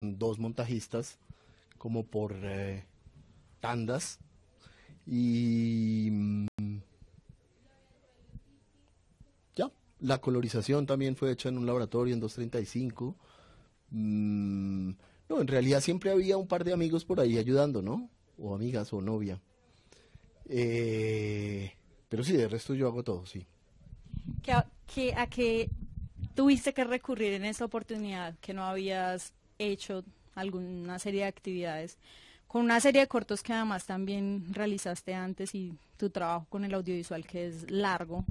dos montajistas como por tandas y ya, la colorización también fue hecha en un laboratorio en 235. No, en realidad siempre había un par de amigos por ahí ayudando, ¿no? O amigas o novia. Eh, pero sí, de resto yo hago todo, sí. ¿A qué tuviste que recurrir en esta oportunidad que no habías hecho alguna serie de actividades? Con una serie de cortos que además también realizaste antes y tu trabajo con el audiovisual que es largo,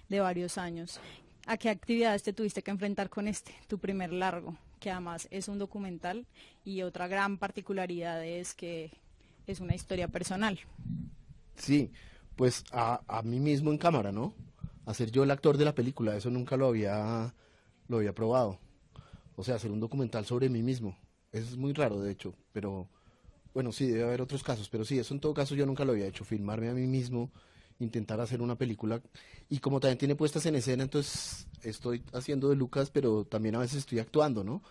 de varios años. ¿A qué actividades te tuviste que enfrentar con este, tu primer largo, que además es un documental y otra gran particularidad es que es una historia personal? Sí, pues a mí mismo en cámara, ¿no? Hacer yo el actor de la película, eso nunca lo había probado. O sea, hacer un documental sobre mí mismo. Eso es muy raro, de hecho, pero bueno, sí, debe haber otros casos, pero sí, eso en todo caso yo nunca lo había hecho, filmarme a mí mismo, intentar hacer una película. Y como también tiene puestas en escena, entonces estoy haciendo de Lucas, pero también a veces estoy actuando, ¿no?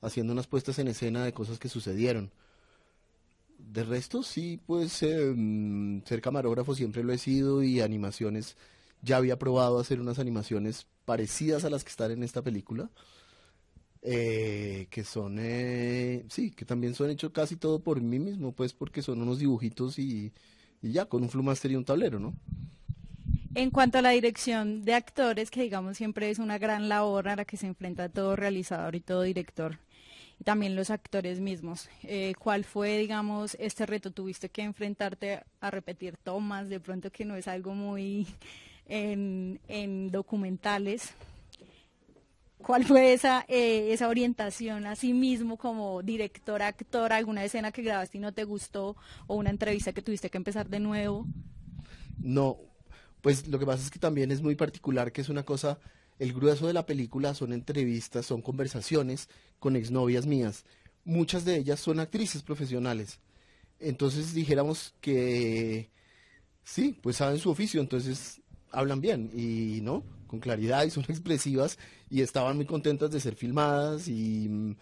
Haciendo unas puestas en escena de cosas que sucedieron. De resto, sí, pues ser camarógrafo siempre lo he sido y animaciones, ya había probado hacer unas animaciones parecidas a las que están en esta película, que son, sí, que también son hechos casi todo por mí mismo, pues porque son unos dibujitos y ya, con un flumáster y un tablero, ¿no? En cuanto a la dirección de actores, que digamos siempre es una gran labor a la que se enfrenta todo realizador y todo director, y también los actores mismos, ¿cuál fue, digamos, este reto? ¿Tuviste que enfrentarte a repetir tomas, de pronto que no es algo muy en documentales? ¿Cuál fue esa orientación a sí mismo como director, actor, alguna escena que grabaste y no te gustó o una entrevista que tuviste que empezar de nuevo? No, pues lo que pasa es que también es muy particular, que es una cosa, el grueso de la película son entrevistas, son conversaciones con exnovias mías. Muchas de ellas son actrices profesionales. Entonces dijéramos que sí, pues saben su oficio, entonces hablan bien y no, con claridad y son expresivas y estaban muy contentas de ser filmadas y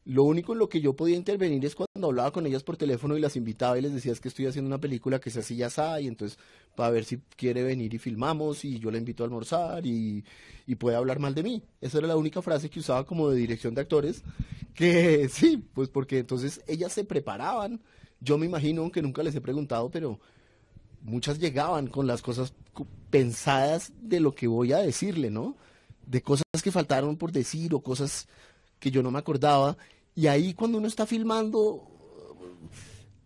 lo único en lo que yo podía intervenir es cuando hablaba con ellas por teléfono y las invitaba y les decía es que estoy haciendo una película que es así ya está y entonces para ver si quiere venir y filmamos y yo la invito a almorzar y puede hablar mal de mí. Esa era la única frase que usaba como de dirección de actores, que sí, pues porque entonces ellas se preparaban. Yo me imagino que nunca les he preguntado, pero muchas llegaban con las cosas pensadas de lo que voy a decirle, ¿no? De cosas que faltaron por decir o cosas que yo no me acordaba. Y ahí cuando uno está filmando,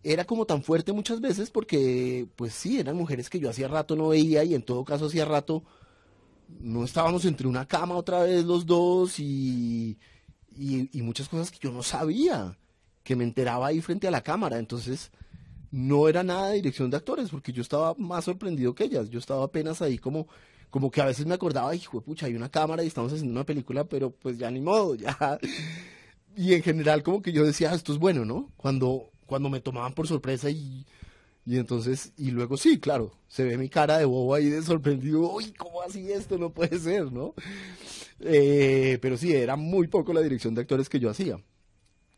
era como tan fuerte muchas veces porque, pues sí, eran mujeres que yo hacía rato no veía y en todo caso hacía rato no estábamos entre una cama otra vez los dos y muchas cosas que yo no sabía, que me enteraba ahí frente a la cámara. Entonces, no era nada de dirección de actores, porque yo estaba más sorprendido que ellas. Yo estaba apenas ahí como que a veces me acordaba, hijo de pucha, hay una cámara y estamos haciendo una película, pero pues ya ni modo, ya. Y en general como que yo decía, "Ah, esto es bueno, ¿no? Cuando me tomaban por sorpresa y entonces, y luego sí, claro, se ve mi cara de bobo ahí de sorprendido, uy, ¿cómo así esto? No puede ser, ¿no? Pero sí, era muy poco la dirección de actores que yo hacía.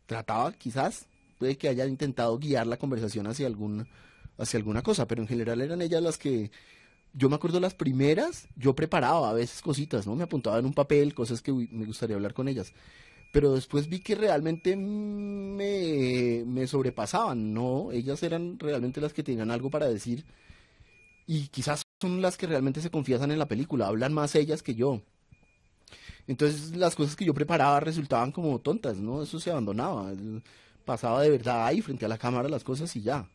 Trataba quizás, puede que haya intentado guiar la conversación hacia alguna cosa, pero en general eran ellas las que, yo me acuerdo las primeras, yo preparaba a veces cositas, ¿no? Me apuntaba en un papel, cosas que me gustaría hablar con ellas, pero después vi que realmente me sobrepasaban, ¿no? Ellas eran realmente las que tenían algo para decir y quizás son las que realmente se confiesan en la película, hablan más ellas que yo. Entonces las cosas que yo preparaba resultaban como tontas, ¿no? Eso se abandonaba. Pasaba de verdad ahí frente a la cámara las cosas y ya.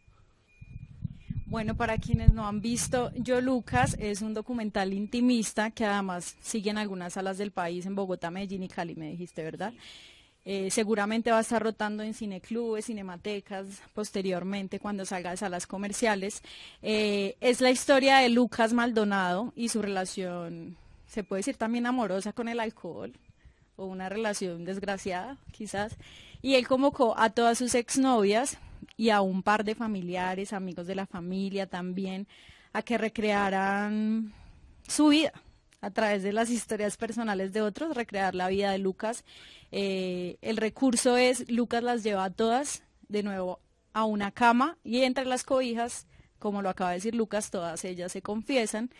Bueno, para quienes no han visto, Yo Lucas es un documental intimista que además sigue en algunas salas del país, en Bogotá, Medellín y Cali, me dijiste, ¿verdad? Seguramente va a estar rotando en cineclubes, cinematecas, posteriormente cuando salga de salas comerciales. Es la historia de Lucas Maldonado y su relación, se puede decir también amorosa con el alcohol, o una relación desgraciada, quizás. Y él convocó a todas sus exnovias y a un par de familiares, amigos de la familia también, a que recrearan su vida, a través de las historias personales de otros, recrear la vida de Lucas. El recurso es, Lucas las lleva a todas de nuevo a una cama y entre las cobijas, como lo acaba de decir Lucas, todas ellas se confiesan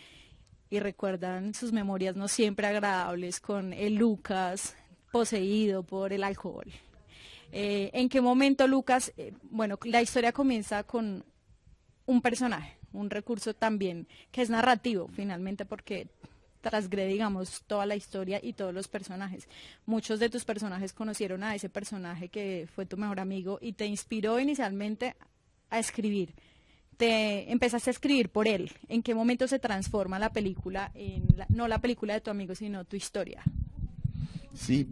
y recuerdan sus memorias no siempre agradables con el Lucas poseído por el alcohol. ¿En qué momento Lucas? Bueno, la historia comienza con un personaje, un recurso también que es narrativo finalmente porque transgrede, digamos, toda la historia y todos los personajes. Muchos de tus personajes conocieron a ese personaje que fue tu mejor amigo y te inspiró inicialmente a escribir. Te empezaste a escribir por él. ¿En qué momento se transforma la película no la película de tu amigo, sino tu historia? Sí,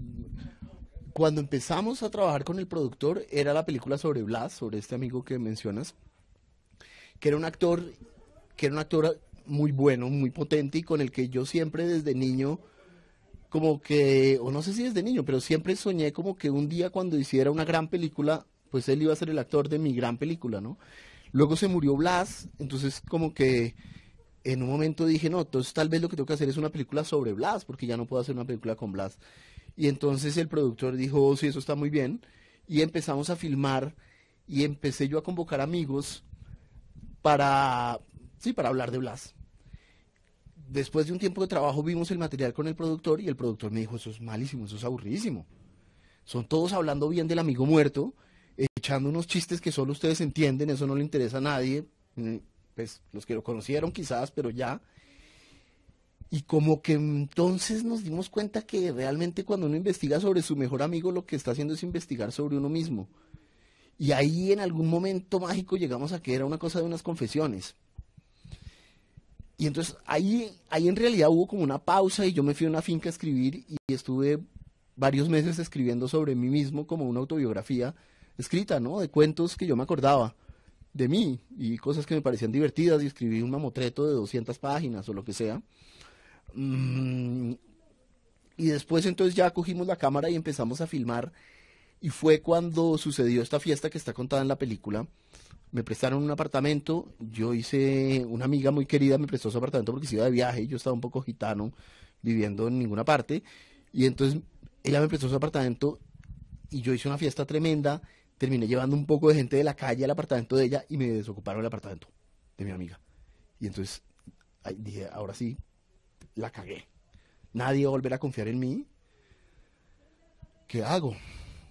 cuando empezamos a trabajar con el productor era la película sobre Blas, sobre este amigo que mencionas, que era un actor, muy bueno, muy potente y con el que yo siempre desde niño, como que, o no sé si desde niño, pero siempre soñé como que un día cuando hiciera una gran película, pues él iba a ser el actor de mi gran película, ¿no? Luego se murió Blas, entonces como que en un momento dije, no, entonces tal vez lo que tengo que hacer es una película sobre Blas, porque ya no puedo hacer una película con Blas. Y entonces el productor dijo, oh, sí, eso está muy bien, y empezamos a filmar y empecé yo a convocar amigos para, sí, para hablar de Blas. Después de un tiempo de trabajo vimos el material con el productor y el productor me dijo, eso es malísimo, eso es aburridísimo. Son todos hablando bien del amigo muerto, echando unos chistes que solo ustedes entienden, eso no le interesa a nadie, pues los que lo conocieron quizás, pero ya. Y como que entonces nos dimos cuenta que realmente cuando uno investiga sobre su mejor amigo, lo que está haciendo es investigar sobre uno mismo. Y ahí en algún momento mágico llegamos a que era una cosa de unas confesiones. Y entonces ahí en realidad hubo como una pausa y yo me fui a una finca a escribir y estuve varios meses escribiendo sobre mí mismo como una autobiografía escrita, ¿no? De cuentos que yo me acordaba de mí y cosas que me parecían divertidas y escribí un mamotreto de 200 páginas o lo que sea. Mm, y después entonces ya cogimos la cámara y empezamos a filmar y fue cuando sucedió esta fiesta que está contada en la película. Me prestaron un apartamento, una amiga muy querida me prestó su apartamento porque se iba de viaje, yo estaba un poco gitano, viviendo en ninguna parte, y entonces ella me prestó su apartamento y yo hice una fiesta tremenda, terminé llevando un poco de gente de la calle al apartamento de ella y me desocuparon el apartamento de mi amiga. Y entonces dije, ahora sí, la cagué. Nadie va a volver a confiar en mí. ¿Qué hago?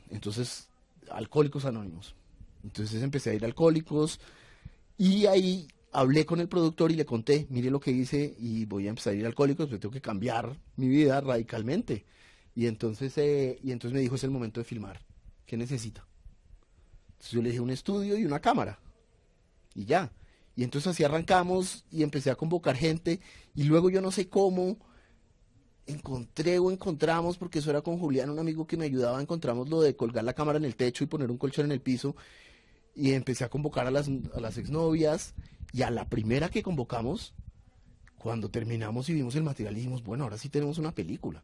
Entonces, Alcohólicos Anónimos. Entonces empecé a ir a Alcohólicos y ahí hablé con el productor y le conté, mire lo que hice y voy a empezar a ir a Alcohólicos, pero tengo que cambiar mi vida radicalmente. Y entonces me dijo, es el momento de filmar. ¿Qué necesita? Entonces yo le dije un estudio y una cámara. Y ya. Y entonces así arrancamos y empecé a convocar gente y luego yo no sé cómo encontramos, porque eso era con Julián, un amigo que me ayudaba, encontramos lo de colgar la cámara en el techo y poner un colchón en el piso y empecé a convocar a las exnovias y a la primera que convocamos, cuando terminamos y vimos el material dijimos, bueno, ahora sí tenemos una película,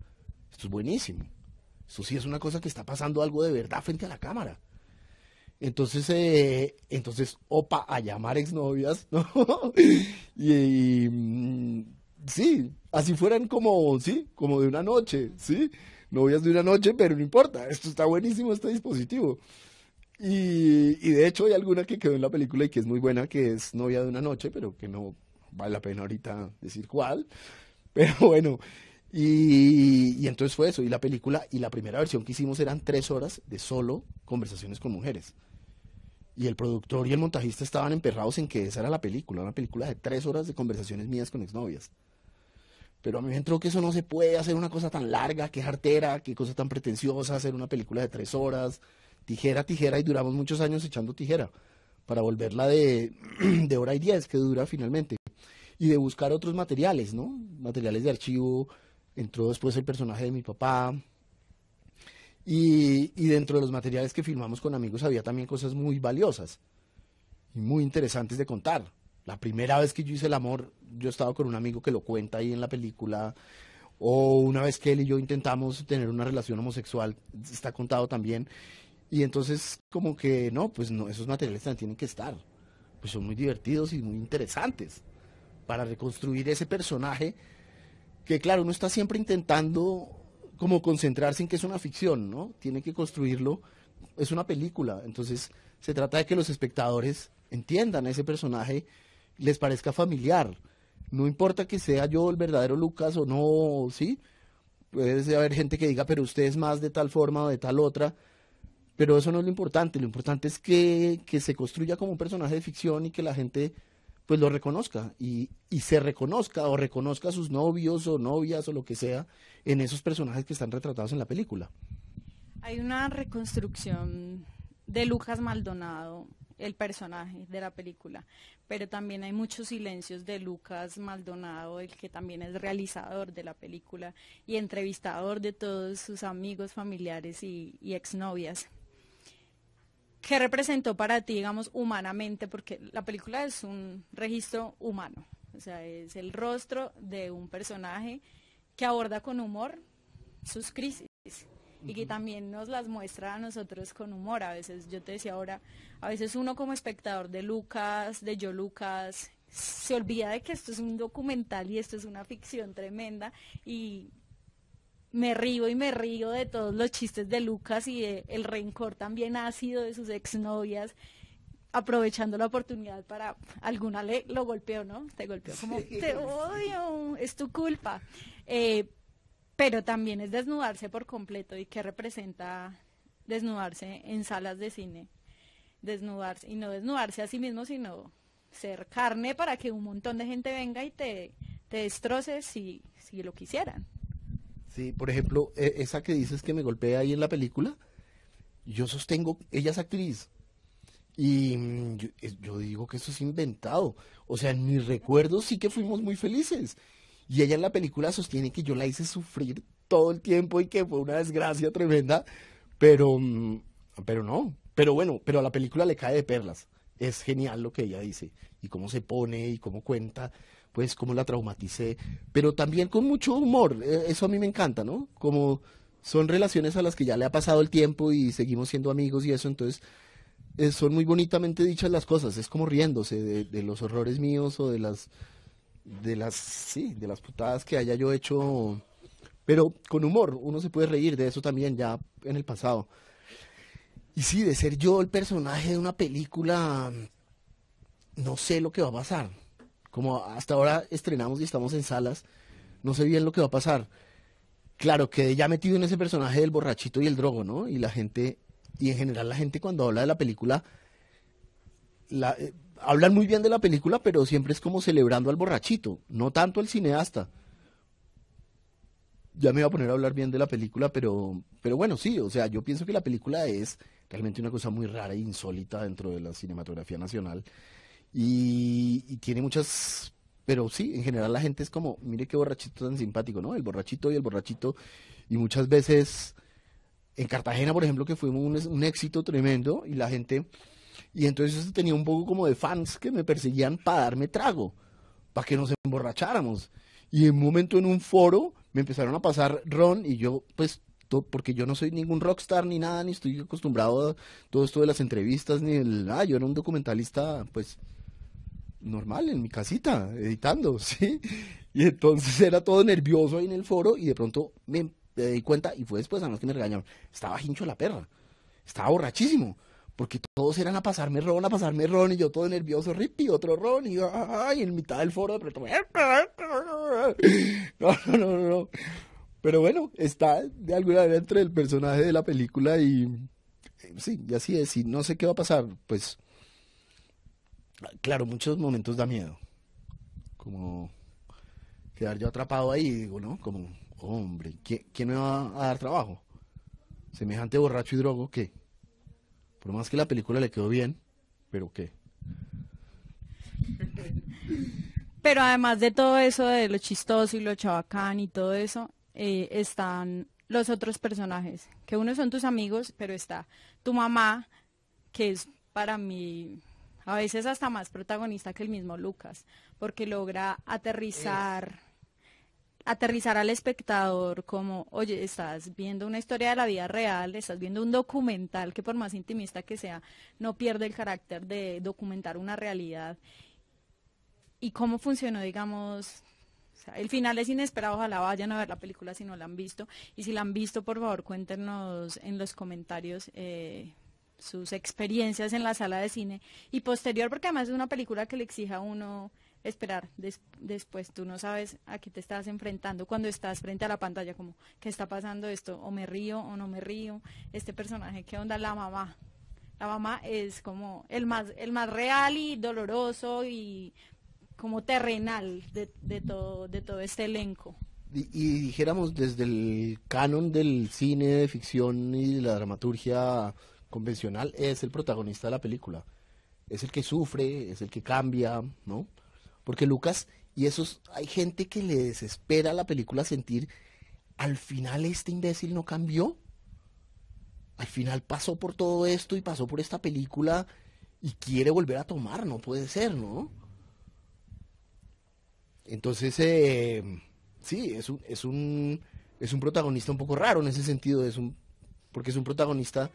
esto es buenísimo, esto sí es una cosa que está pasando algo de verdad frente a la cámara. Entonces, opa, a llamar exnovias, ¿no? Sí, así fueran como, sí, como de una noche, sí, novias de una noche, pero no importa, esto está buenísimo, este dispositivo. Y de hecho hay alguna que quedó en la película y que es muy buena, que es Novia de una noche, pero que no vale la pena ahorita decir cuál. Pero bueno, y entonces fue eso, y la película, y la primera versión que hicimos eran 3 horas de solo conversaciones con mujeres. Y el productor y el montajista estaban emperrados en que esa era la película, una película de 3 horas de conversaciones mías con exnovias. Pero a mí me entró que eso no se puede hacer una cosa tan larga, que jartera, qué cosa tan pretenciosa, hacer una película de 3 horas, tijera, y duramos muchos años echando tijera, para volverla de hora y 10 que dura finalmente. Y de buscar otros materiales, ¿no? Materiales de archivo, entró después el personaje de mi papá, y dentro de los materiales que filmamos con amigos había también cosas muy valiosas y muy interesantes de contar. La primera vez que yo hice el amor, yo estaba con un amigo que lo cuenta ahí en la película, o una vez que él y yo intentamos tener una relación homosexual, está contado también. Y entonces como que no, pues no, esos materiales también tienen que estar, pues son muy divertidos y muy interesantes para reconstruir ese personaje que claro, uno está siempre intentando como concentrarse en que es una ficción, ¿no? Tiene que construirlo, es una película, entonces se trata de que los espectadores entiendan a ese personaje, les parezca familiar. No importa que sea yo el verdadero Lucas o no, ¿sí? Puede haber gente que diga, pero usted es más de tal forma o de tal otra, pero eso no es lo importante es que se construya como un personaje de ficción y que la gente pues lo reconozca y se reconozca o reconozca a sus novios o novias o lo que sea en esos personajes que están retratados en la película. Hay una reconstrucción de Lucas Maldonado, el personaje de la película, pero también hay muchos silencios de Lucas Maldonado, el que también es realizador de la película y entrevistador de todos sus amigos, familiares y exnovias. ¿Qué representó para ti, digamos, humanamente? Porque la película es un registro humano, o sea, es el rostro de un personaje que aborda con humor sus crisis y que también nos las muestra a nosotros con humor. A veces, yo te decía ahora, a veces uno como espectador de Lucas, de Yo Lucas, se olvida de que esto es un documental y esto es una ficción tremenda y me río de todos los chistes de Lucas y de el rencor también ácido de sus exnovias, aprovechando la oportunidad para, alguna lo golpeó, ¿no? Te golpeó como, te odio, es tu culpa. Pero también es desnudarse por completo. ¿Y qué representa desnudarse en salas de cine? Desnudarse, y no desnudarse a sí mismo, sino ser carne para que un montón de gente venga y te destroce si lo quisieran. Sí, por ejemplo, esa que dices que me golpea ahí en la película, yo sostengo, ella es actriz. Y yo digo que eso es inventado. O sea, en mis recuerdos sí que fuimos muy felices. Y ella en la película sostiene que yo la hice sufrir todo el tiempo y que fue una desgracia tremenda. Pero, pero no. Pero bueno, pero a la película le cae de perlas. Es genial lo que ella dice. Y cómo se pone y cómo cuenta, pues cómo la traumaticé. Pero también con mucho humor. Eso a mí me encanta, ¿no? Como son relaciones a las que ya le ha pasado el tiempo y seguimos siendo amigos y eso, entonces son muy bonitamente dichas las cosas, es como riéndose de los horrores míos o sí, de las putadas que haya yo hecho, pero con humor, uno se puede reír de eso también ya en el pasado. Y sí, de ser yo el personaje de una película, no sé lo que va a pasar. Como hasta ahora estrenamos y estamos en salas, no sé bien lo que va a pasar. Claro, quedé ya metido en ese personaje del borrachito y el drogo, ¿no? Y la gente, y en general la gente cuando habla de la película, hablan muy bien de la película, pero siempre es como celebrando al borrachito, no tanto al cineasta. Ya me iba a poner a hablar bien de la película, pero bueno, sí, o sea, yo pienso que la película es realmente una cosa muy rara e insólita dentro de la cinematografía nacional. Y tiene muchas, pero sí, en general la gente es como, mire qué borrachito tan simpático, ¿no? El borrachito, y muchas veces en Cartagena, por ejemplo, que fue un éxito tremendo, y la gente, y entonces tenía un poco como de fans que me perseguían para darme trago, para que nos emborracháramos. Y en un momento en un foro me empezaron a pasar ron y yo, pues, porque yo no soy ningún rockstar ni nada, ni estoy acostumbrado a todo esto de las entrevistas, yo era un documentalista, pues, normal, en mi casita, editando, ¿sí? Y entonces era todo nervioso ahí en el foro y de pronto me di cuenta, y fue después, además que me regañaron, estaba hincho la perra, estaba borrachísimo, porque todos eran a pasarme ron, y yo todo nervioso, ripi, otro ron, y ay, en mitad del foro de pronto, no. Pero bueno, está de alguna manera entre el personaje de la película y sí, y así es, y no sé qué va a pasar, pues claro, muchos momentos da miedo, como quedar yo atrapado ahí, digo, ¿no? Como, hombre, ¿quién me va a dar trabajo? Semejante borracho y drogo, ¿qué? Por más que la película le quedó bien, pero ¿qué? Pero además de todo eso, de lo chistoso y lo chabacán y todo eso, están los otros personajes, que uno son tus amigos, pero está tu mamá, que es para mí a veces hasta más protagonista que el mismo Lucas, porque logra aterrizar al espectador como, oye, estás viendo una historia de la vida real, estás viendo un documental que por más intimista que sea, no pierde el carácter de documentar una realidad. ¿Y cómo funcionó, digamos, O sea, el final es inesperado, ojalá vayan a ver la película si no la han visto. Y si la han visto, por favor, cuéntenos en los comentarios sus experiencias en la sala de cine. Y posterior, porque además es una película que le exige a uno esperar. Después tú no sabes a qué te estás enfrentando cuando estás frente a la pantalla, como, ¿qué está pasando esto? ¿O me río o no me río? Este personaje, ¿qué onda? La mamá. La mamá es como el más real y doloroso y como terrenal de todo este elenco. Y dijéramos desde el canon del cine de ficción y de la dramaturgia convencional, es el protagonista de la película. Es el que sufre, es el que cambia, ¿no? Porque Lucas, y esos, hay gente que le desespera a la película sentir, al final este imbécil no cambió, al final pasó por todo esto y pasó por esta película y quiere volver a tomar, no puede ser, ¿no? Entonces, sí, es un protagonista un poco raro en ese sentido, porque es un protagonista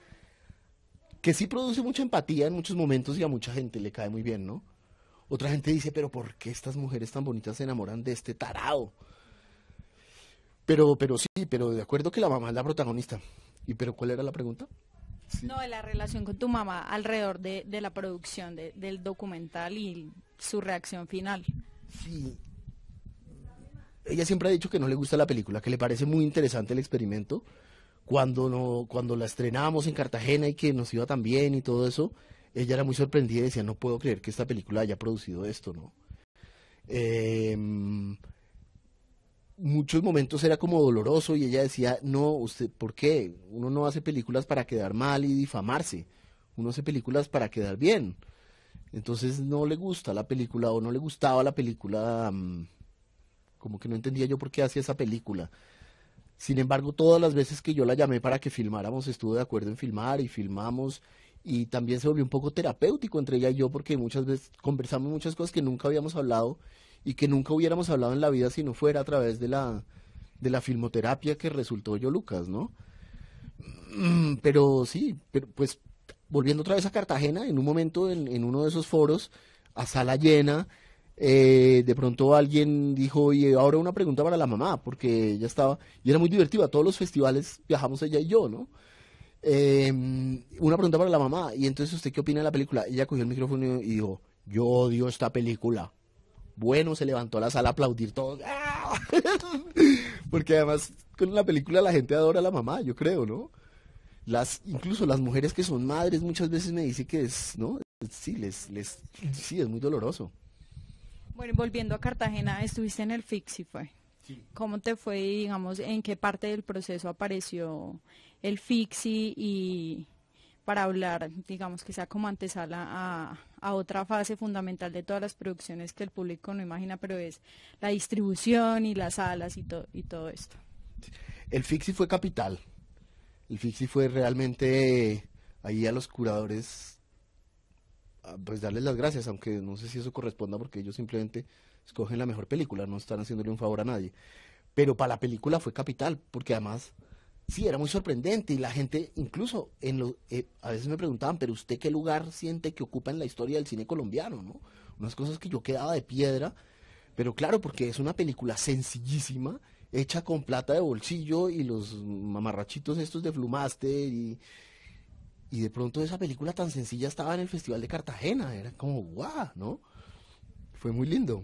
que sí produce mucha empatía en muchos momentos y a mucha gente le cae muy bien, ¿no? Otra gente dice, pero ¿por qué estas mujeres tan bonitas se enamoran de este tarado? Pero sí, pero de acuerdo que la mamá es la protagonista. ¿Pero cuál era la pregunta? Sí. No, de la relación con tu mamá alrededor de la producción del documental y su reacción final. Sí. Ella siempre ha dicho que no le gusta la película, que le parece muy interesante el experimento. Cuando la estrenábamos en Cartagena y que nos iba tan bien y todo eso, ella era muy sorprendida y decía, no puedo creer que esta película haya producido esto, ¿no? Muchos momentos era como doloroso y ella decía, no, usted, ¿por qué? Uno no hace películas para quedar mal y difamarse, uno hace películas para quedar bien. Entonces no le gusta la película o no le gustaba la película, como que no entendía yo por qué hacía esa película. Sin embargo, todas las veces que yo la llamé para que filmáramos, estuvo de acuerdo en filmar y filmamos y también se volvió un poco terapéutico entre ella y yo porque muchas veces conversamos muchas cosas que nunca habíamos hablado y que nunca hubiéramos hablado en la vida si no fuera a través de la filmoterapia que resultó Yo Lucas, ¿no? Pero sí, pero pues volviendo otra vez a Cartagena, en un momento en uno de esos foros, a sala llena, de pronto alguien dijo, y ahora una pregunta para la mamá, porque ella estaba, y era muy divertido, a todos los festivales viajamos ella y yo, ¿no? Una pregunta para la mamá, y entonces, ¿usted qué opina de la película? Ella cogió el micrófono y dijo, yo odio esta película. Bueno, se levantó a la sala a aplaudir todos. ¡Ah! Porque además con la película la gente adora a la mamá, yo creo, ¿no? Incluso las mujeres que son madres muchas veces me dicen que es, ¿no? Sí, sí, es muy doloroso. Bueno, volviendo a Cartagena, estuviste en el FICSI, fue. Sí. ¿Cómo te fue, digamos, en qué parte del proceso apareció el FICSI y para hablar, digamos, que sea como antesala a otra fase fundamental de todas las producciones que el público no imagina, pero es la distribución y las salas y todo esto? El FICSI fue capital. El FICSI fue realmente ahí a los curadores, pues darles las gracias, aunque no sé si eso corresponda porque ellos simplemente escogen la mejor película, no están haciéndole un favor a nadie. Pero para la película fue capital, porque además, sí, era muy sorprendente y la gente, incluso, a veces me preguntaban, pero ¿usted qué lugar siente que ocupa en la historia del cine colombiano, no? Unas cosas que yo quedaba de piedra, pero claro, porque es una película sencillísima, hecha con plata de bolsillo y los mamarrachitos estos de Flumaster y de pronto esa película tan sencilla estaba en el Festival de Cartagena, era como guau, ¿no? Fue muy lindo.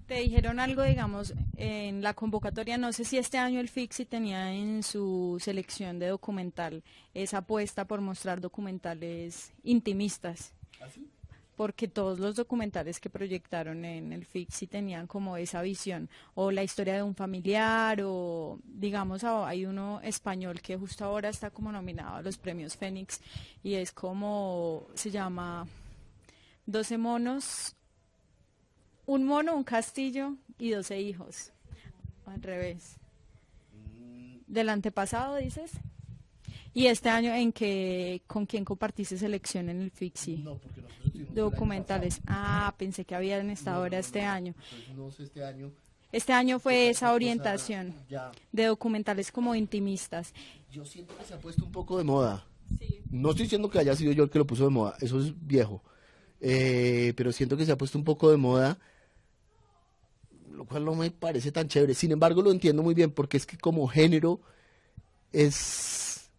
¿Te dijeron algo, digamos, en la convocatoria? No sé si este año el FICSI tenía en su selección de documental esa apuesta por mostrar documentales intimistas. ¿Ah, sí? Porque todos los documentales que proyectaron en el FICSI tenían como esa visión, o la historia de un familiar, o digamos, hay uno español que justo ahora está como nominado a los premios Fénix, y es como, se llama 12 monos, un mono, un castillo y 12 hijos, al revés. Del antepasado, dices. ¿Y este año con quién compartiste selección en el FICSI? No, porque nosotros tuvimos Documentales. Ah, pensé que habían estado ahora este año. No sé, este año. Este año fue esa cosa, orientación ya. de documentales como intimistas. Yo siento que se ha puesto un poco de moda. Sí. No estoy diciendo que haya sido yo el que lo puso de moda, eso es viejo. Pero siento que se ha puesto un poco de moda lo cual no me parece tan chévere. Sin embargo, lo entiendo muy bien, porque es que como género es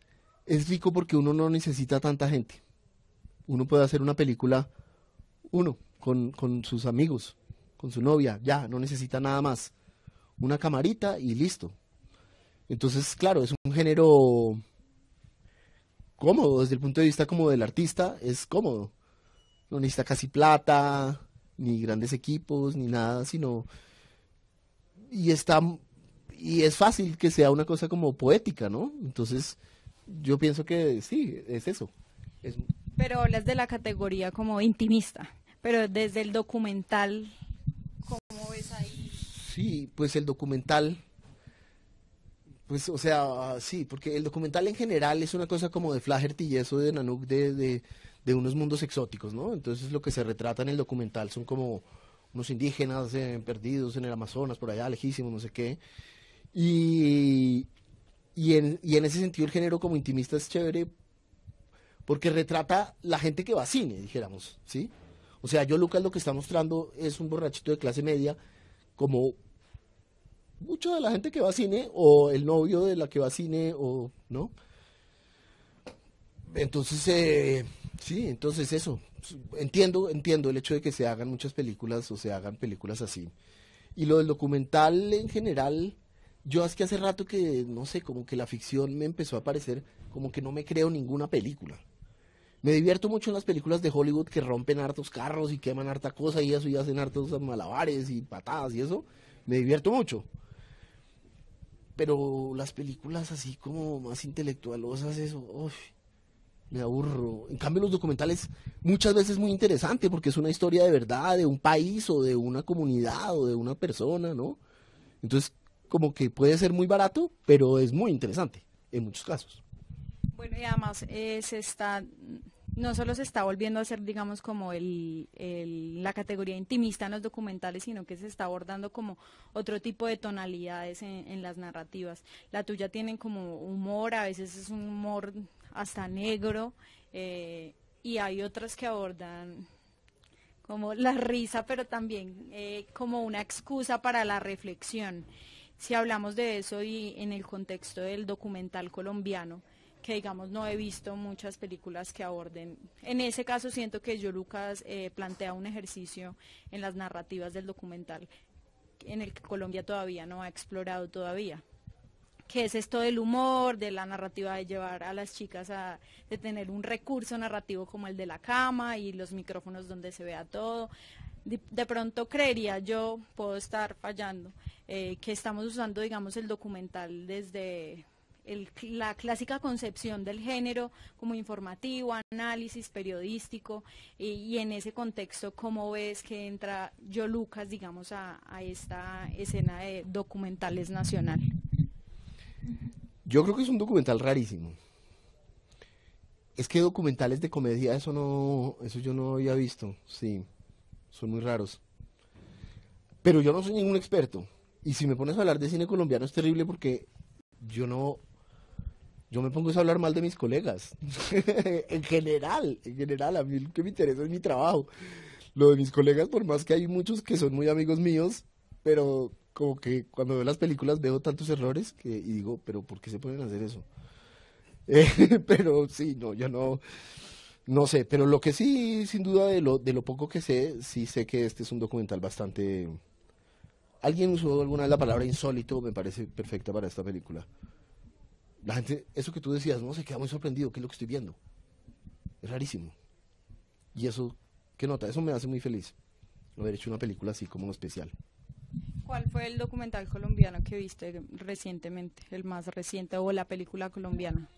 rico porque uno no necesita tanta gente. Uno puede hacer una película, uno, con sus amigos, con su novia, ya, no necesita nada más. Una camarita y listo. Entonces, claro, es un género cómodo, desde el punto de vista como del artista, es cómodo. No necesita casi plata, ni grandes equipos, ni nada, sino... Y está... Y es fácil que sea una cosa como poética, ¿no? Entonces, yo pienso que sí, es eso. Es, Pero hablas de la categoría como intimista, pero desde el documental, ¿cómo ves ahí? sí, pues el documental, pues, o sea, sí, porque el documental en general es una cosa como de Flaherty y eso de Nanook de unos mundos exóticos, ¿no? Entonces lo que se retrata en el documental son como unos indígenas perdidos en el Amazonas, por allá, lejísimos, no sé qué. Y, y en ese sentido el género como intimista es chévere porque retrata la gente que va a cine, dijéramos, ¿sí? O sea, yo Lucas lo que está mostrando es un borrachito de clase media, como mucha de la gente que va a cine, o el novio de la que va a cine, o, ¿no? Entonces, sí, entonces eso. Entiendo el hecho de que se hagan muchas películas o se hagan películas así. Y lo del documental en general, yo es que hace rato que, no sé, como que la ficción me empezó a parecer como que no me creo ninguna película. Me divierto mucho en las películas de Hollywood que rompen hartos carros y queman harta cosa y eso y hacen hartos malabares y patadas y eso. Me divierto mucho. Pero las películas así como más intelectualosas, eso, uf, me aburro. En cambio, los documentales muchas veces es muy interesante porque es una historia de verdad, de un país o de una comunidad o de una persona, ¿no? Entonces, como que puede ser muy barato, pero es muy interesante en muchos casos. Bueno, y además no solo se está volviendo a hacer, digamos, como la categoría intimista en los documentales, sino que se está abordando como otro tipo de tonalidades en las narrativas. La tuya tienen como humor, a veces es un humor hasta negro, y hay otras que abordan como la risa, pero también como una excusa para la reflexión. Si hablamos de eso y en el contexto del documental colombiano, que digamos no he visto muchas películas que aborden. En ese caso siento que Yo Lucas plantea un ejercicio en las narrativas del documental en el que Colombia todavía no ha explorado todavía, que es esto del humor, de la narrativa de llevar a las chicas de tener un recurso narrativo como el de la cama y los micrófonos donde se vea todo. De pronto creería yo, puedo estar fallando, que estamos usando, digamos, el documental desde la clásica concepción del género como informativo, análisis periodístico, y en ese contexto, ¿cómo ves que entra Yo Lucas, digamos, a esta escena de documentales nacional? Yo creo que es un documental rarísimo. Es que documentales de comedia, eso no, eso yo no había visto, sí, son muy raros. Pero yo no soy ningún experto. Y si me pones a hablar de cine colombiano es terrible porque yo no, yo me pongo a hablar mal de mis colegas. En general, a mí lo que me interesa es mi trabajo. Lo de mis colegas, por más que hay muchos que son muy amigos míos, pero como que cuando veo las películas veo tantos errores y digo, pero ¿por qué se pueden hacer eso? Pero sí, no, yo no sé, pero lo que sí, sin duda de lo poco que sé, sí sé que este es un documental bastante... Alguien usó alguna vez la palabra insólito, me parece perfecta para esta película. La gente, eso que tú decías, no, se queda muy sorprendido, ¿qué es lo que estoy viendo? Es rarísimo. Y eso, ¿qué nota? Eso me hace muy feliz, haber hecho una película así como especial. ¿Cuál fue el documental colombiano que viste recientemente, el más reciente, o la película colombiana?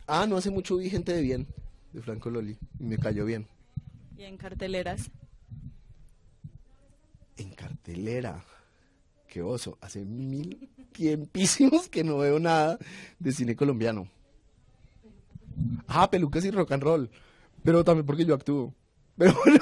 Ah, no hace mucho vi Gente de Bien, de Franco Loli, y me cayó bien. Y en carteleras. En cartelera, qué oso, hace mil tiempísimos que no veo nada de cine colombiano. Ah, Pelucas y Rock and Roll, pero también porque yo actúo. Pero bueno,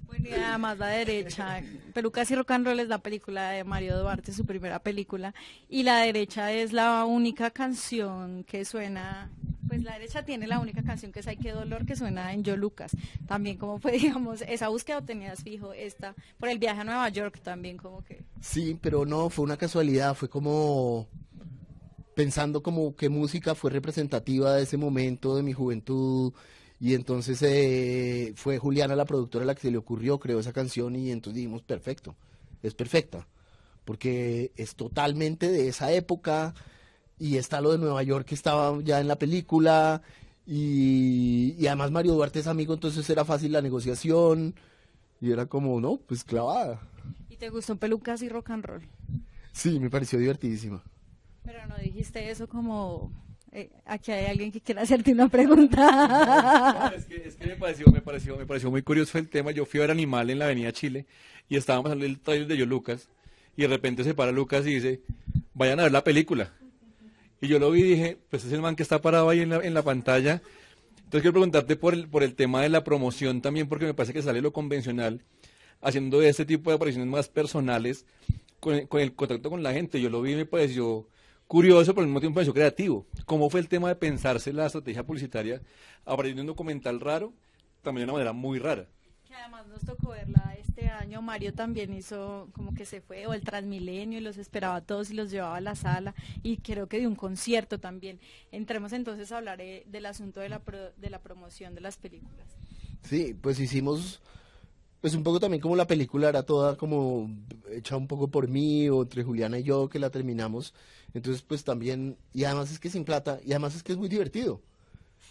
Bueno, y además La Derecha, Pelucas y Rock and Roll es la película de Mario Duarte, su primera película, y La Derecha es la única canción que suena, pues Pues La Derecha tiene la única canción que es Ay, qué dolor, que suena en Yo Lucas. También como fue, digamos, esa búsqueda o tenías fijo esta, por el viaje a Nueva York también como que... Sí, pero no, fue una casualidad, fue como pensando como qué música fue representativa de ese momento de mi juventud. Y entonces fue Juliana, la productora, la que se le ocurrió, creó esa canción y entonces dijimos, perfecto, es perfecta, porque es totalmente de esa época y está lo de Nueva York que estaba ya en la película y además Mario Duarte es amigo, entonces era fácil la negociación y era como, no, pues clavada. ¿Y te gustó Pelucas y Rock and Roll? Sí, me pareció divertidísima. Pero no dijiste eso como... aquí hay alguien que quiera hacerte una pregunta. No, es que me pareció muy curioso el tema. Yo fui a ver Animal en la Avenida Chile y estábamos hablando del trailer de Yo Lucas y de repente se para Lucas y dice, vayan a ver la película. Y yo lo vi y dije, pues es el man que está parado ahí en la pantalla. Entonces quiero preguntarte por el tema de la promoción también, porque me parece que sale lo convencional, haciendo este tipo de apariciones más personales con el contacto con la gente. Yo lo vi y me pareció curioso, pero al mismo tiempo me pareció creativo. ¿Cómo fue el tema de pensarse la estrategia publicitaria a partir de un documental raro, también de una manera muy rara? Que además nos tocó verla este año. Mario también hizo como que se fue, o el Transmilenio, y los esperaba a todos y los llevaba a la sala, y creo que de un concierto también. Entremos entonces a hablar del asunto de la promoción de las películas. Sí, pues hicimos, pues un poco también como la película era toda como hecha un poco por mí o entre Juliana y yo que la terminamos, entonces pues también, y además es que sin plata, y además es que es muy divertido.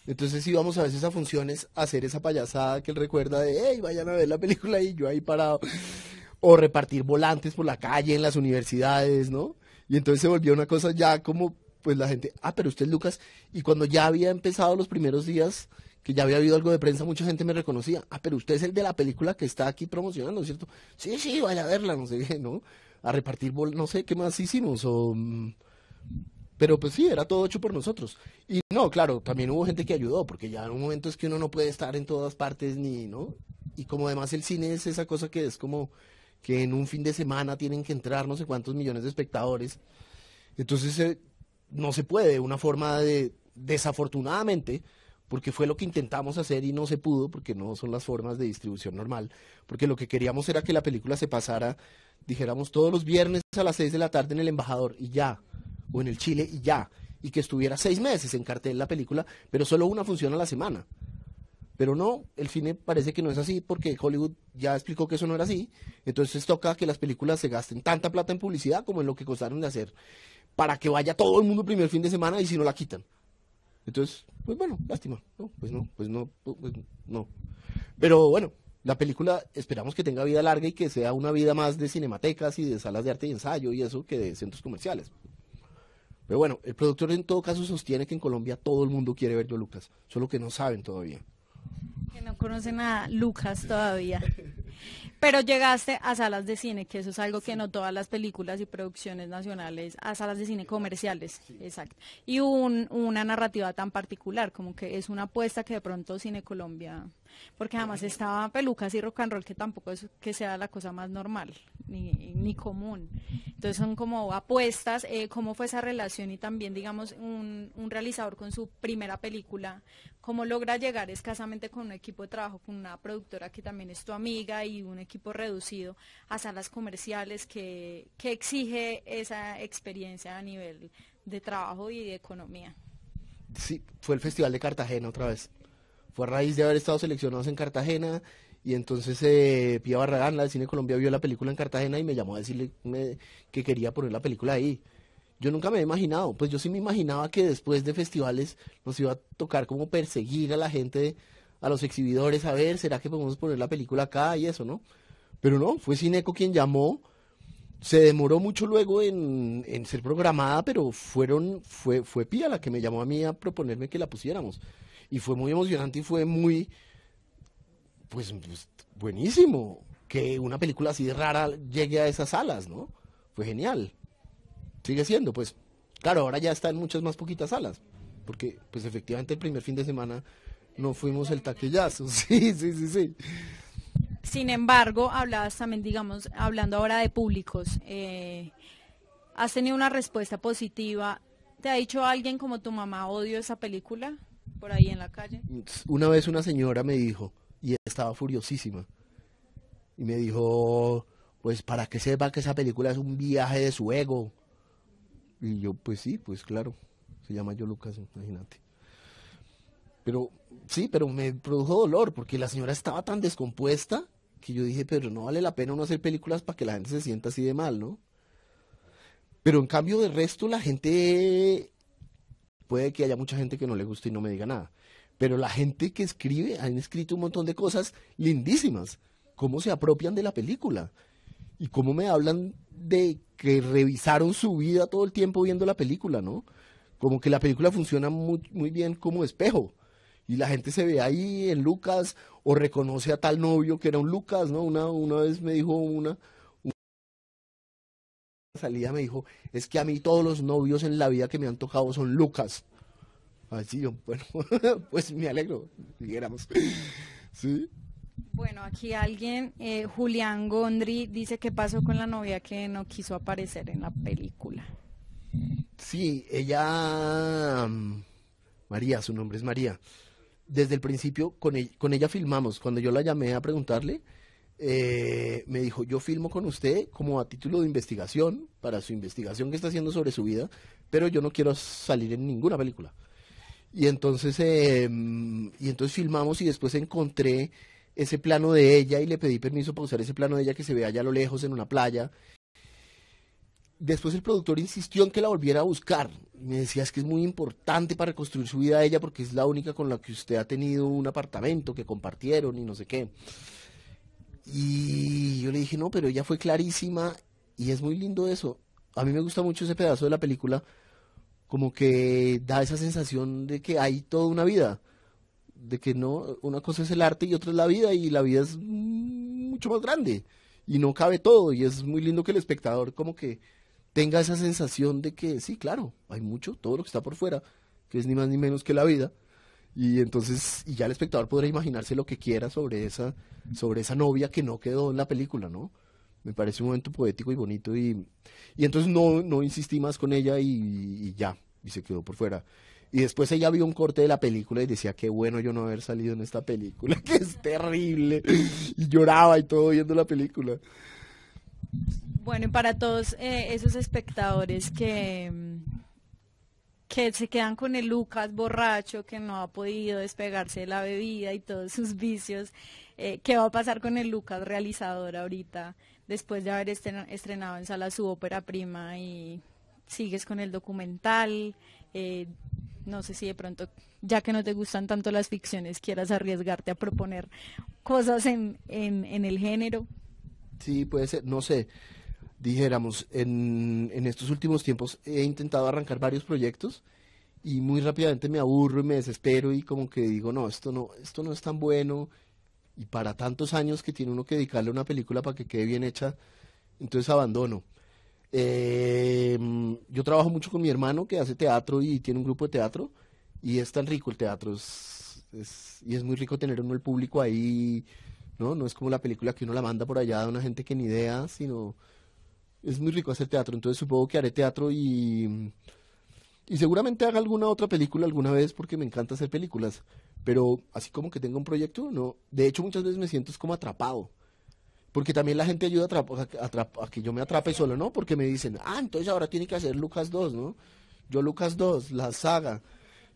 Entonces íbamos a veces a funciones a hacer esa payasada que él recuerda de, hey, vayan a ver la película y yo ahí parado, o repartir volantes por la calle en las universidades, ¿no? Y entonces se volvió una cosa ya como, pues la gente, pero usted es Lucas, y cuando ya había empezado los primeros días, que ya había habido algo de prensa, mucha gente me reconocía, pero usted es el de la película que está aquí promocionando, ¿cierto? Sí, sí, vaya a verla, no sé qué, ¿no? A repartir, no sé qué más hicimos, pero pues sí, era todo hecho por nosotros. Y no, claro, también hubo gente que ayudó, porque ya en un momento es que uno no puede estar en todas partes ni, ¿no? Y como además el cine es esa cosa que es como que en un fin de semana tienen que entrar no sé cuántos millones de espectadores, entonces no se puede de una forma desafortunadamente, porque fue lo que intentamos hacer y no se pudo, porque no son las formas de distribución normal, porque lo que queríamos era que la película se pasara, dijéramos, todos los viernes a las 6 de la tarde en El Embajador y ya, o en el Chile y ya, y que estuviera 6 meses en cartel la película, pero solo una función a la semana. Pero no, el cine parece que no es así, porque Hollywood ya explicó que eso no era así, entonces toca que las películas se gasten tanta plata en publicidad como en lo que costaron de hacer, para que vaya todo el mundo el primer fin de semana y si no la quitan. Entonces, pues bueno, lástima, no, pues no, pues no, pues no. Pero bueno, la película esperamos que tenga vida larga y que sea una vida más de cinematecas y de salas de arte y ensayo y eso que de centros comerciales. Pero bueno, el productor en todo caso sostiene que en Colombia todo el mundo quiere ver Yo Lucas, solo que no saben todavía. Que no conocen a Lucas todavía. Pero llegaste a salas de cine, que eso es algo que no todas las películas y producciones nacionales, a salas de cine comerciales, sí. Exacto. Y una narrativa tan particular, como que es una apuesta que de pronto Cine Colombia, porque además estaba Pelucas y Rock and Roll, que tampoco es que sea la cosa más normal, ni común. Entonces son como apuestas, ¿cómo fue esa relación? Y también, digamos, un realizador con su primera película, ¿cómo logra llegar escasamente con un equipo de trabajo, con una productora que también es tu amiga y un equipo reducido a salas comerciales que exige esa experiencia a nivel de trabajo y de economía? Sí, fue el Festival de Cartagena otra vez. Fue a raíz de haber estado seleccionados en Cartagena y entonces Pía Barragán, la de Cine Colombia, vio la película en Cartagena y me llamó a decirle que quería poner la película ahí. Yo nunca me había imaginado, pues yo sí me imaginaba que después de festivales nos iba a tocar como perseguir a la gente, a los exhibidores, a ver, ¿será que podemos poner la película acá y eso, no? Pero no, fue Cineco quien llamó, se demoró mucho luego en ser programada, pero fue Pía la que me llamó a mí a proponerme que la pusiéramos. Y fue muy emocionante y fue muy, pues buenísimo que una película así de rara llegue a esas salas, ¿no? Fue genial. Sigue siendo, pues, claro, ahora ya está en muchas más poquitas salas, porque pues efectivamente el primer fin de semana no fuimos el taquillazo, sí. Sin embargo, hablabas también, digamos, hablando ahora de públicos, has tenido una respuesta positiva ¿Te ha dicho alguien como tu mamá odio esa película por ahí en la calle? Una vez una señora me dijo, y estaba furiosísima, y me dijo, pues para que sepa que esa película es un viaje de su ego. Y yo, pues sí, pues claro, se llama Yo Lucas, imagínate. Pero sí, pero me produjo dolor, porque la señora estaba tan descompuesta que yo dije, pero no vale la pena uno hacer películas para que la gente se sienta así de mal, ¿no? Pero en cambio de resto la gente, puede que haya mucha gente que no le guste y no me diga nada, pero la gente que escribe, han escrito un montón de cosas lindísimas, cómo se apropian de la película y cómo me hablan de que revisaron su vida todo el tiempo viendo la película, ¿no? Como que la película funciona muy, muy bien como espejo y la gente se ve ahí en Lucas o reconoce a tal novio que era un Lucas, ¿no? Una vez me dijo una salida, me dijo, es que a mí todos los novios en la vida que me han tocado son Lucas. Así yo, bueno, pues me alegro, dijéramos. Sí. Bueno, aquí alguien, Julián Gondry, dice que pasó con la novia que no quiso aparecer en la película. Sí, ella, María, su nombre es María. Desde el principio con ella filmamos. Cuando yo la llamé a preguntarle, me dijo, yo filmo con usted como a título de investigación, para su investigación que está haciendo sobre su vida, pero yo no quiero salir en ninguna película. Y entonces filmamos y después encontré ese plano de ella y le pedí permiso para usar ese plano de ella que se ve allá a lo lejos en una playa. Después el productor insistió en que la volviera a buscar. Me decía, es que es muy importante para reconstruir su vida a ella porque es la única con la que usted ha tenido un apartamento que compartieron y no sé qué. Y yo le dije, no, pero ella fue clarísima y es muy lindo eso. A mí me gusta mucho ese pedazo de la película, como que da esa sensación de que hay toda una vida, de que no, una cosa es el arte y otra es la vida es mucho más grande y no cabe todo y es muy lindo que el espectador como que tenga esa sensación de que sí, claro, hay mucho, todo lo que está por fuera, que es ni más ni menos que la vida. Y entonces, y ya el espectador podrá imaginarse lo que quiera sobre esa novia que no quedó en la película, ¿no? Me parece un momento poético y bonito y entonces no insistí más con ella y ya, y se quedó por fuera. Y después ella vio un corte de la película y decía, qué bueno yo no haber salido en esta película, que es terrible. Y lloraba y todo viendo la película. Bueno, y para todos esos espectadores que se quedan con el Lucas borracho, que no ha podido despegarse de la bebida y todos sus vicios, ¿qué va a pasar con el Lucas realizador ahorita, después de haber estrenado en sala su ópera prima y sigues con el documental? No sé si de pronto, ya que no te gustan tanto las ficciones, quieras arriesgarte a proponer cosas en el género. Sí, puede ser, no sé. Dijéramos, en estos últimos tiempos he intentado arrancar varios proyectos y muy rápidamente me aburro y me desespero y como que digo, no, esto no es tan bueno y para tantos años que tiene uno que dedicarle a una película para que quede bien hecha, entonces abandono. Yo trabajo mucho con mi hermano que hace teatro y tiene un grupo de teatro y es tan rico el teatro, y es muy rico tener uno el público ahí, ¿no? No es como la película que uno la manda por allá de una gente que ni idea, sino es muy rico hacer teatro, entonces supongo que haré teatro y seguramente haga alguna otra película alguna vez porque me encanta hacer películas, pero así como que tenga un proyecto, no. De hecho muchas veces me siento como atrapado, porque también la gente ayuda a que yo me atrape solo, ¿no? Porque me dicen, entonces ahora tiene que hacer Lucas 2, ¿no? Yo Lucas 2, la saga,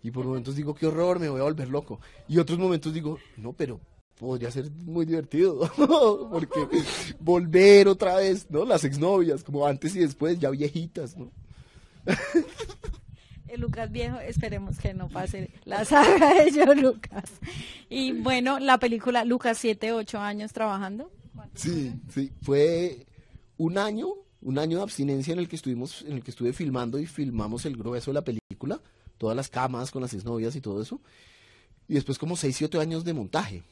y por momentos digo, qué horror, me voy a volver loco, y otros momentos digo, no, pero podría ser muy divertido, porque volver otra vez, ¿no? Las exnovias, como antes y después, ya viejitas, ¿no? El Lucas viejo, esperemos que no pase la saga de Yo Lucas. Y bueno, la película Lucas, 7, 8 años trabajando. Sí, sí, fue un año de abstinencia en el que estuve filmando y filmamos el grueso de la película, todas las camas con las exnovias y todo eso, y después como 6, 7 años de montaje.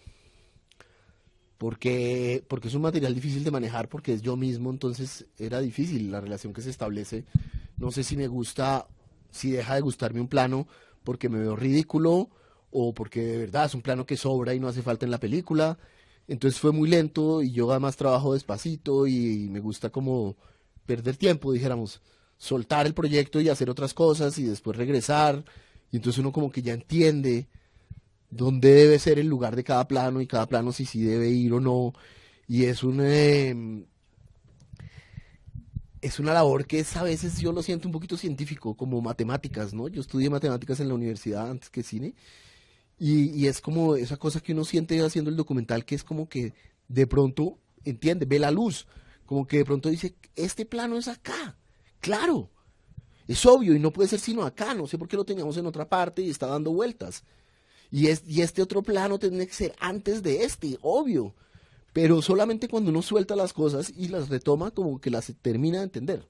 Porque es un material difícil de manejar, porque es yo mismo, entonces era difícil la relación que se establece. No sé si me gusta, si deja de gustarme un plano porque me veo ridículo o porque de verdad es un plano que sobra y no hace falta en la película. Entonces fue muy lento y yo además trabajo despacito y me gusta como perder tiempo, dijéramos. soltar el proyecto y hacer otras cosas y después regresar. Y entonces uno como que ya entiende dónde debe ser el lugar de cada plano y cada plano si sí debe ir o no. Y es una labor que es a veces yo lo siento un poquito científico, como matemáticas, ¿no? Yo estudié matemáticas en la universidad antes que cine. Y es como esa cosa que uno siente haciendo el documental, que es como que de pronto entiende, ve la luz, como que de pronto dice, este plano es acá, claro, es obvio y no puede ser sino acá, no sé por qué lo teníamos en otra parte y está dando vueltas. Y este otro plano tiene que ser antes de este, obvio, pero solamente cuando uno suelta las cosas y las retoma, como que las termina de entender.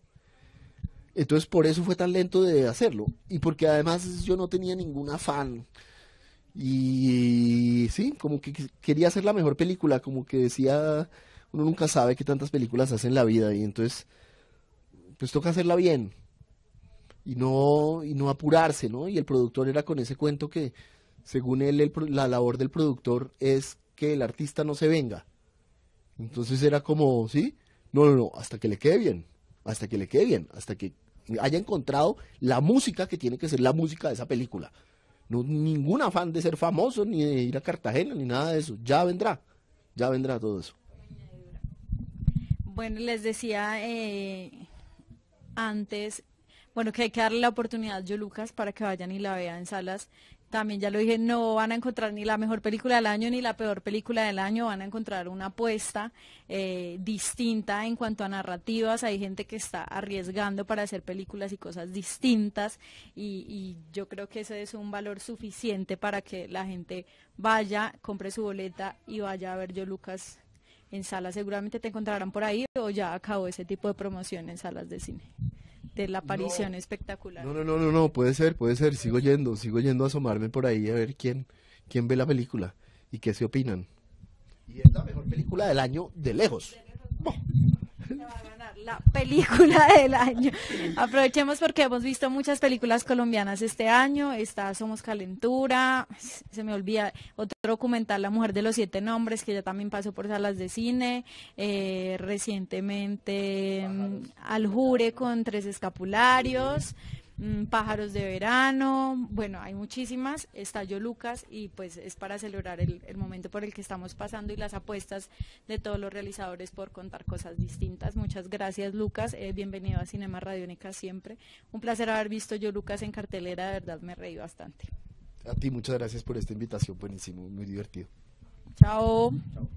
Entonces por eso fue tan lento de hacerlo, y porque además yo no tenía ningún afán. Y sí, como que quería hacer la mejor película, como que decía, uno nunca sabe qué tantas películas hace en la vida, y entonces, pues toca hacerla bien, y no apurarse, ¿no? Y el productor era con ese cuento que, según él, la labor del productor es que el artista no se venga. Entonces era como, ¿sí? No, hasta que le quede bien, hasta que le quede bien, hasta que haya encontrado la música que tiene que ser la música de esa película. No, ningún afán de ser famoso, ni de ir a Cartagena, ni nada de eso. Ya vendrá todo eso. Bueno, les decía antes, bueno, que hay que darle la oportunidad a Yo Lucas para que vayan y la vean en salas. También ya lo dije, no van a encontrar ni la mejor película del año ni la peor película del año, van a encontrar una apuesta distinta en cuanto a narrativas. Hay gente que está arriesgando para hacer películas y cosas distintas, y yo creo que ese es un valor suficiente para que la gente vaya, compre su boleta y vaya a ver Yo Lucas en salas. Seguramente te encontrarán por ahí, o ya acabó ese tipo de promoción en salas de cine, de la aparición espectacular. No, puede ser, sigo yendo a asomarme por ahí a ver quién ve la película y qué se opinan. Y es la mejor película del año de lejos. Se va a ganar la película del año. Aprovechemos porque hemos visto muchas películas colombianas este año. Está Somos Calentura, se me olvida, otro documental, La Mujer de los Siete Nombres, que ya también pasó por salas de cine. Recientemente Aljure con Tres Escapularios. Pájaros de Verano, bueno, hay muchísimas. Está Yo Lucas, y pues es para celebrar el momento por el que estamos pasando y las apuestas de todos los realizadores por contar cosas distintas. Muchas gracias, Lucas, bienvenido a Cinema Radiónica siempre. Un placer haber visto Yo Lucas en cartelera, de verdad me reí bastante. A ti muchas gracias por esta invitación, buenísimo, muy divertido. Chao. Chao.